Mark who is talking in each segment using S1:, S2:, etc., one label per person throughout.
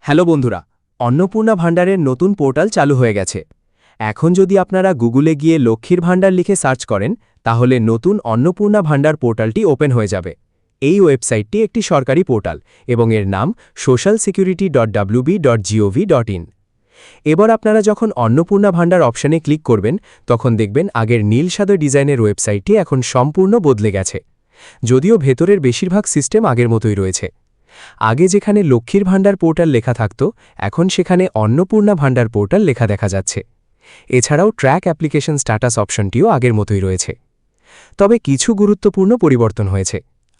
S1: Hello বন্ধুরা, অন্নপূর্ণা ভাণ্ডারের নতুন পোর্টাল চালু হয়ে গেছে। এখন যদি আপনারা গুগলে গিয়ে লক্ষ্মীর ভাণ্ডার লিখে সার্চ করেন, তাহলে নতুন অন্নপূর্ণা ভাণ্ডার পোর্টালটি ওপেন হয়ে যাবে। এই ওয়েবসাইটটি একটি সরকারি পোর্টাল এবং এর নাম socialsecurity.wb.gov.in। এবার আপনারা যখন অন্নপূর্ণা ভাণ্ডার অপশানে ক্লিক করবেন, তখন দেখবেন আগের নীল সাদা ডিজাইনের ওয়েবসাইটটি এখন সম্পূর্ণ বদলে গেছে। যদিও ভেতরের বেশিরভাগ সিস্টেম আগের মতোই রয়েছে। আগে যেখানে লক্ষ্মীর ভাণ্ডার পোর্টাল লেখা থাকত, এখন সেখানে অন্নপূর্ণা ভাণ্ডার পোর্টাল লেখা দেখা যাচ্ছে। এছাড়াও ট্র্যাক অ্যাপ্লিকেশন স্ট্যাটাস অপশনটিও আগের মতোই রয়েছে। তবে কিছু গুরুত্বপূর্ণ পরিবর্তন হয়েছে।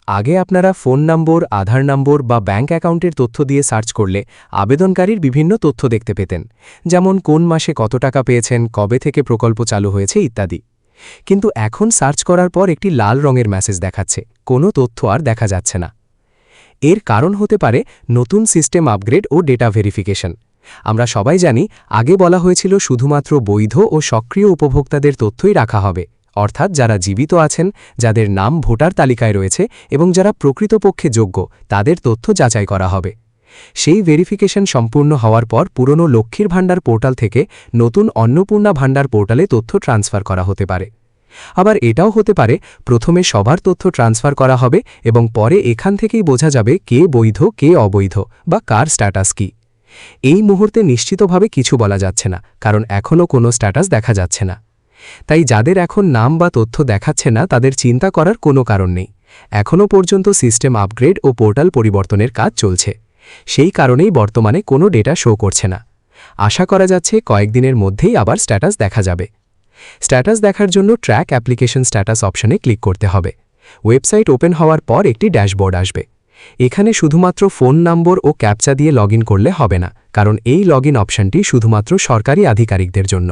S1: আগে আপনারা ফোন নম্বর, আধার নম্বর বা ব্যাঙ্ক অ্যাকাউন্টের তথ্য দিয়ে সার্চ করলে আবেদনকারীর বিভিন্ন তথ্য দেখতে পেতেন, যেমন কোন মাসে কত টাকা পেয়েছেন, কবে থেকে প্রকল্প চালু হয়েছে ইত্যাদি। কিন্তু এখন সার্চ করার পর একটি লাল রঙের মেসেজ দেখাচ্ছে, কোনো তথ্য আর দেখা যাচ্ছে না। এর কারণ হতে পারে নতুন সিস্টেম আপগ্রেড ও ডেটা ভেরিফিকেশন। আমরা সবাই জানি, আগে বলা হয়েছিল শুধুমাত্র বৈধ ও সক্রিয় উপভোক্তাদের তথ্যই রাখা হবে, অর্থাৎ যারা জীবিত আছেন, যাদের নাম ভোটার তালিকায় রয়েছে এবং যারা প্রকৃতপক্ষে যোগ্য, তাদের তথ্য যাচাই করা হবে। সেই ভেরিফিকেশন সম্পূর্ণ হওয়ার পর পুরনো লক্ষ্মীর ভাণ্ডার পোর্টাল থেকে নতুন অন্নপূর্ণা ভাণ্ডার পোর্টালে তথ্য ট্রান্সফার করা হতে পারে। আবার এটাও হতে পারে প্রথমে সবার তথ্য ট্রান্সফার করা হবে এবং পরে এখান থেকেই বোঝা যাবে কে বৈধ, কে অবৈধ বা কার স্ট্যাটাস কি। এই মুহূর্তে নিশ্চিতভাবে কিছু বলা যাচ্ছে না, কারণ এখনও কোনো স্ট্যাটাস দেখা যাচ্ছে না। তাই যাদের এখন নাম বা তথ্য দেখাচ্ছে না, তাদের চিন্তা করার কোনো কারণ নেই। এখনও পর্যন্ত সিস্টেম আপগ্রেড ও পোর্টাল পরিবর্তনের কাজ চলছে। সেই কারণেই বর্তমানে কোনো ডেটা শো করছে না। আশা করা যাচ্ছে কয়েকদিনের মধ্যেই আবার স্ট্যাটাস দেখা যাবে। স্ট্যাটাস দেখার জন্য ট্র্যাক অ্যাপ্লিকেশন স্ট্যাটাস অপশনে ক্লিক করতে হবে। ওয়েবসাইট ওপেন হওয়ার পর একটি ড্যাশবোর্ড আসবে। এখানে শুধুমাত্র ফোন নম্বর ও ক্যাপচা দিয়ে লগইন করলে হবে না, কারণ এই লগইন অপশনটি শুধুমাত্র সরকারি আধিকারিকদের জন্য।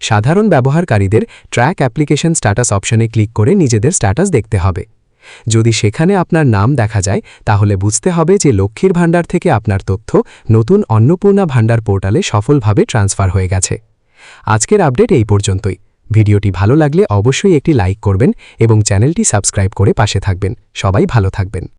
S1: সাধারণ ব্যবহারকারীদের ট্র্যাক অ্যাপ্লিকেশন স্ট্যাটাস অপশনে ক্লিক করে নিজেদের স্ট্যাটাস দেখতে হবে। যদি সেখানে আপনার নাম দেখা যায়, তাহলে বুঝতে হবে যে লক্ষ্মীর ভাণ্ডার থেকে আপনার তথ্য নতুন অন্নপূর্ণা ভাণ্ডার পোর্টালে সফলভাবে ট্রান্সফার হয়ে গেছে। আজকের আপডেট এই পর্যন্তই। ভিডিওটি ভালো লাগলে অবশ্যই একটি লাইক করবেন এবং চ্যানেলটি সাবস্ক্রাইব করে পাশে থাকবেন। সবাই ভালো থাকবেন।